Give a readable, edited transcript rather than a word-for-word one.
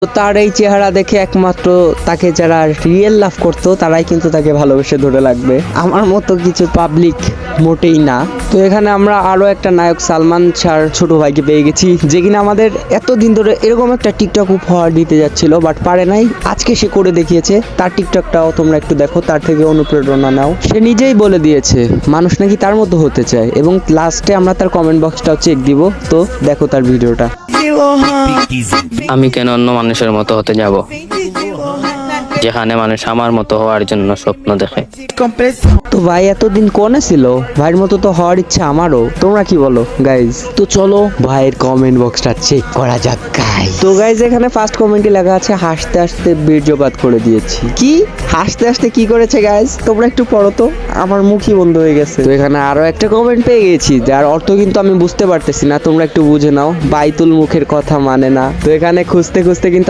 তো তার এই চেহারা দেখে একমাত্র তাকে যারা রিয়েল লাভ করতো তারাই কিন্তু তাকে ভালোবেসে ধরে লাগবে, আমার মতো কিছু পাবলিক মোটেই না। তো এখানে আমরা আরো একটা নায়ক সালমান শাহর ছোট ভাইকে পেয়ে গেছি, যে কিনা আমাদের এতদিন ধরে এরকম একটা টিকটক উপহার দিতে যাচ্ছিল বাট পারে নাই, আজকে সে করে দেখিয়েছে। তার টিকটকটাও তোমরা একটু দেখো, তার থেকে অনুপ্রেরণা নাও। সে নিজেই বলে দিয়েছে মানুষ নাকি তার মতো হতে চায়, এবং লাস্টে আমরা তার কমেন্ট বক্সটাও চেক দিব। তো দেখো তার ভিডিওটা। আমি কেন অন্য মানুষের মতো হতে যাব, যেখানে মানুষ আমার মতো হওয়ার জন্য স্বপ্ন দেখে। তো ভাই এতদিন কোনে ছিল, ভাইয়ের মতো তো হওয়ার ইচ্ছা আমারও। তোমরা কি বলো গাইজ? তো চলো ভাইয়ের কমেন্ট বক্সটা চেক করা যাক গাইজ। তো গাইজ এখানে ফার্স্ট কমেন্টে লেখা আছে হাসতে হাসতে বীর্যপাত করে দিয়েছি। কি হাসতে হাসতে কি করেছে গাইজ? তোমরা একটু পড়ো তো, আমার মুখই বন্ধ হয়ে গেছে। তো এখানে আরো একটা কমেন্ট পেয়ে গেছি, যার অর্থ কিন্তু আমি বুঝতে পারতেছি না, তোমরা একটু বুঝে নাও। বাইতুল মুখের কথা মানে না। তো এখানে খুঁজতে খুঁজতে কিন্তু